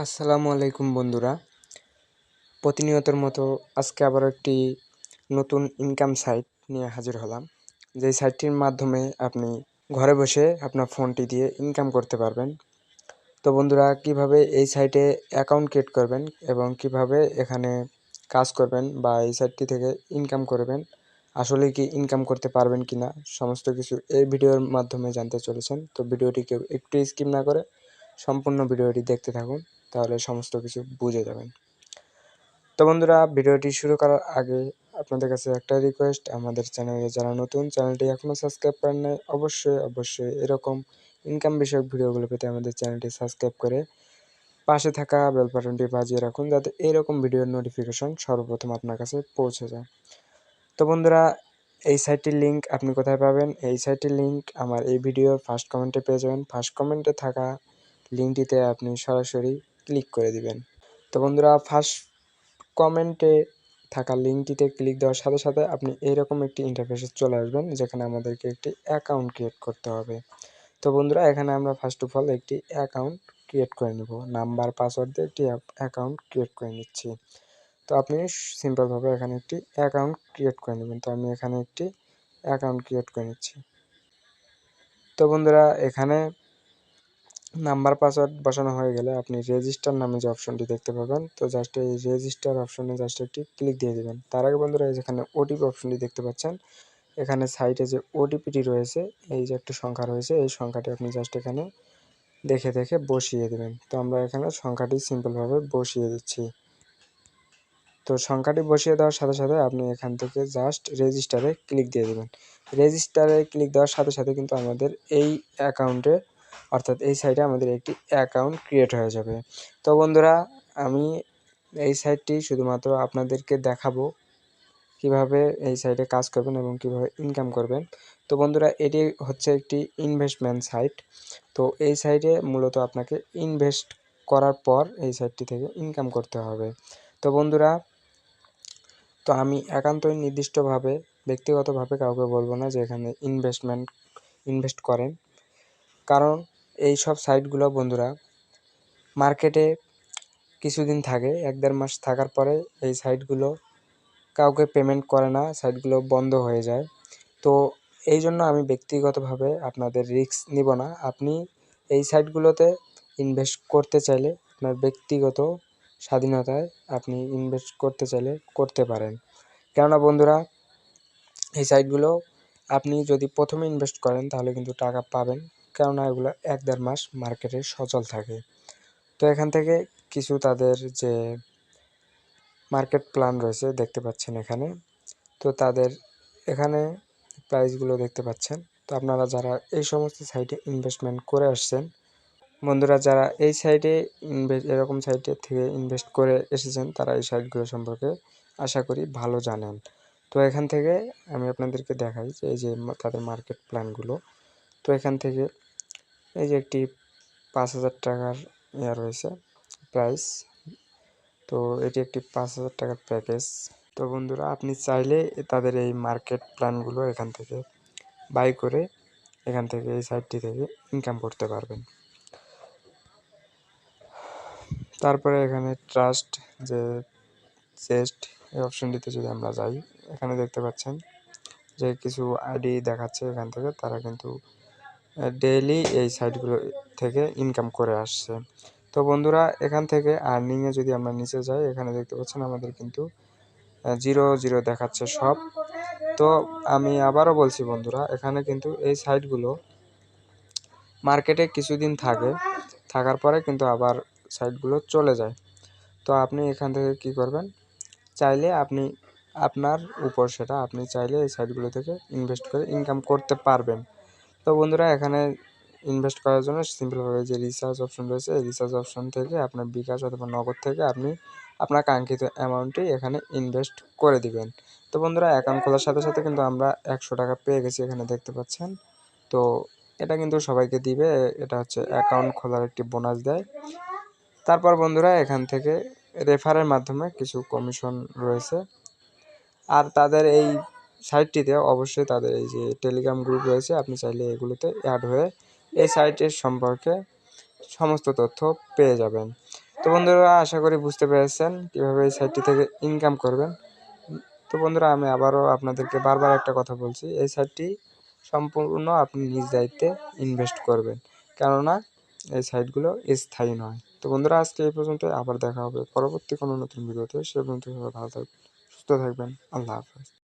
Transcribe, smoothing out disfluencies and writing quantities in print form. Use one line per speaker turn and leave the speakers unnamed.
আসসালামু আলাইকুম বন্ধুরা। প্রতিনিয়তর মতো আজকে আবার একটি নতুন ইনকাম সাইট নিয়ে হাজির হলাম। যেই সাইটটির মাধ্যমে আপনি ঘরে বসে আপনার ফোনটি দিয়ে ইনকাম করতে পারবেন। তো বন্ধুরা, কিভাবে এই সাইটে অ্যাকাউন্ট ক্রিয়েট করবেন এবং কিভাবে এখানে কাজ করবেন বা এই সাইটটি থেকে ইনকাম করবেন, আসলে কি ইনকাম করতে পারবেন কিনা, সমস্ত কিছু এই ভিডিওর মাধ্যমে জানতে চলেছেন। তো ভিডিওটি কেউ একটু স্কিপ না করে সম্পূর্ণ ভিডিওটি দেখতে থাকুন, তাহলে সমস্ত কিছু বুঝে যাবেন। তো বন্ধুরা, ভিডিওটি শুরু করার আগে আপনাদের কাছে একটা রিকোয়েস্ট, আমাদের চ্যানেলে যারা নতুন, চ্যানেলটি এখনও সাবস্ক্রাইব করেন নাই, অবশ্যই এরকম ইনকাম বিষয়ক ভিডিওগুলো পেতে আমাদের চ্যানেলটি সাবস্ক্রাইব করে পাশে থাকা বেল বাটনটি বাজিয়ে রাখুন, যাতে এরকম ভিডিওর নোটিফিকেশন সর্বপ্রথম আপনার কাছে পৌঁছে যায়। তো বন্ধুরা, এই সাইটটির লিঙ্ক আপনি কোথায় পাবেন? এই সাইটটির লিঙ্ক আমার এই ভিডিওর ফার্স্ট কমেন্টে পেয়ে যাবেন। ফার্স্ট কমেন্টে থাকা লিঙ্কটিতে আপনি সরাসরি ক্লিক করে দিবেন। তো বন্ধুরা, ফার্স্ট কমেন্টে থাকা লিঙ্কটিতে ক্লিক দেওয়ার সাথে সাথে আপনি এইরকম একটি ইন্টারফেসে চলে আসবেন, যেখানে আমাদেরকে একটি অ্যাকাউন্ট ক্রিয়েট করতে হবে। তো বন্ধুরা, এখানে আমরা ফার্স্ট অফ অল একটি অ্যাকাউন্ট ক্রিয়েট করে নেব। নাম্বার পাসওয়ার্ড দিয়ে একটি অ্যাকাউন্ট ক্রিয়েট করে নিচ্ছি। তো আপনি সিম্পলভাবে এখানে একটি অ্যাকাউন্ট ক্রিয়েট করে নেবেন। তো আমি এখানে একটি অ্যাকাউন্ট ক্রিয়েট করে নিচ্ছি। তো বন্ধুরা, এখানে নাম্বার পাসওয়ার্ড বসানো হয়ে গেলে আপনি রেজিস্টার নামে যে অপশনটি দেখতে পাবেন, তো জাস্ট এই রেজিস্টার অপশনে জাস্ট একটি ক্লিক দিয়ে দেবেন। তার আগে বন্ধুরা, যেখানে ওটিপি অপশনটি দেখতে পাচ্ছেন, এখানে সাইটে যে ওটিপিটি রয়েছে, এই যে একটা সংখ্যা রয়েছে, এই সংখ্যাটি আপনি জাস্ট এখানে দেখে দেখে বসিয়ে দেবেন। তো আমরা এখানে সংখ্যাটি সিম্পলভাবে বসিয়ে দিচ্ছি। তো সংখ্যাটি বসিয়ে দেওয়ার সাথে সাথে আপনি এখান থেকে জাস্ট রেজিস্টারে ক্লিক দিয়ে দেবেন। রেজিস্টারে ক্লিক দেওয়ার সাথে সাথে কিন্তু আমাদের এই অ্যাকাউন্টে, অর্থাৎ এই সাইটে আমাদের একটি অ্যাকাউন্ট ক্রিয়েট হয়ে যাবে। তো বন্ধুরা, আমি এই সাইটটি শুধুমাত্র আপনাদেরকে দেখাবো কিভাবে এই সাইটে কাজ করবেন এবং কিভাবে ইনকাম করবেন। তো বন্ধুরা, এটি হচ্ছে একটি ইনভেস্টমেন্ট সাইট। তো এই সাইটে মূলত আপনাকে ইনভেস্ট করার পর এই সাইটটি থেকে ইনকাম করতে হবে। তো বন্ধুরা, তো আমি একান্তই নির্দিষ্টভাবে ব্যক্তিগতভাবে কাউকে বলবো না যে এখানে ইনভেস্ট করেন, কারণ এই সব সাইটগুলো বন্ধুরা মার্কেটে কিছুদিন থাকে, 1-1.5 মাস থাকার পরে এই সাইটগুলো কাউকে পেমেন্ট করে না, সাইটগুলো বন্ধ হয়ে যায়। তো এই জন্য আমি ব্যক্তিগতভাবে আপনাদের রিস্ক নিব না। আপনি এই সাইটগুলোতে ইনভেস্ট করতে চাইলে আপনার ব্যক্তিগত স্বাধীনতায় আপনি ইনভেস্ট করতে চাইলে করতে পারেন। কেননা বন্ধুরা, এই সাইটগুলো আপনি যদি প্রথমে ইনভেস্ট করেন তাহলে কিন্তু টাকা পাবেন, কেননা এগুলো 1-1.5 মাস মার্কেটে সচল থাকে। তো এখান থেকে কিছু তাদের যে মার্কেট প্ল্যান রয়েছে দেখতে পাচ্ছেন এখানে, তো তাদের এখানে প্রাইসগুলো দেখতে পাচ্ছেন। তো আপনারা যারা এই সমস্ত সাইটে ইনভেস্টমেন্ট করে আসছেন, বন্ধুরা যারা এই সাইটে এরকম সাইটে থেকে ইনভেস্ট করে এসেছেন, তারা এই সাইটগুলো সম্পর্কে আশা করি ভালো জানেন। তো এখান থেকে আমি আপনাদেরকে দেখাই যে এই যে তাদের মার্কেট প্ল্যানগুলো। তো এখান থেকে এই যে একটি 5,000 টাকার রয়েছে প্রাইস। তো এটি একটি 5,000 টাকার প্যাকেজ। তো বন্ধুরা, আপনি চাইলে তাদের এই মার্কেট প্ল্যানগুলো এখান থেকে বাই করে এখান থেকে এই সাইটটি থেকে ইনকাম করতে পারবেন। তারপরে এখানে ট্রাস্ট যে চেস্ট, এই অপশনটিতে যদি আমরা যাই, এখানে দেখতে পাচ্ছেন যে কিছু আইডি দেখাচ্ছে এখান থেকে, তারা কিন্তু ডেইলি এই সাইটগুলো থেকে ইনকাম করে আসছে। তো বন্ধুরা, এখান থেকে আর্নিংয়ে যদি আমরা নিচে যাই, এখানে দেখতে পাচ্ছেন আমাদের কিন্তু 0 দেখাচ্ছে সব। তো আমি আবারও বলছি বন্ধুরা, এখানে কিন্তু এই সাইটগুলো মার্কেটে কিছুদিন থাকে, থাকার পরে কিন্তু আবার সাইটগুলো চলে যায়। তো আপনি এখান থেকে কি করবেন, চাইলে আপনি আপনার উপর সেটা, আপনি চাইলে এই সাইটগুলো থেকে ইনভেস্ট করে ইনকাম করতে পারবেন। তো বন্ধুরা, এখানে ইনভেস্ট করার জন্য সিম্পলভাবে যে রিচার্জ অপশন রয়েছে, এই রিচার্জ অপশন থেকে আপনার বিকাশ অথবা নগদ থেকে আপনি আপনার কাঙ্ক্ষিত অ্যামাউন্টটি এখানে ইনভেস্ট করে দিবেন। তো বন্ধুরা, অ্যাকাউন্ট খোলার সাথে সাথে কিন্তু আমরা 100 টাকা পেয়ে গেছি, এখানে দেখতে পাচ্ছেন। তো এটা কিন্তু সবাইকে দিবে, এটা হচ্ছে অ্যাকাউন্ট খোলার একটি বোনাস দেয়। তারপর বন্ধুরা, এখান থেকে রেফারের মাধ্যমে কিছু কমিশন রয়েছে। আর তাদের এই সাইটটিতে অবশ্যই তাদের এই যে টেলিগ্রাম গ্রুপ রয়েছে, আপনি চাইলে এগুলোতে অ্যাড হয়ে এই সাইটের সম্পর্কে সমস্ত তথ্য পেয়ে যাবেন। তো তো বন্ধুরা, আশা করি বুঝতে পেরেছেন কীভাবে এই সাইটটি থেকে ইনকাম করবেন। তো বন্ধুরা, আমি আবারও আপনাদেরকে বারবার একটা কথা বলছি, এই সাইটটি সম্পূর্ণ আপনি নিজ দায়িত্বে ইনভেস্ট করবেন, কেননা এই সাইটগুলো স্থায়ী নয়। তো বন্ধুরা, আজকে এই পর্যন্ত, আবার দেখা হবে পরবর্তী কোনো নতুন ভিডিওতে। সে পর্যন্ত সবাই ভালো থাকবেন, সুস্থ থাকবেন। আল্লাহ হাফেজ।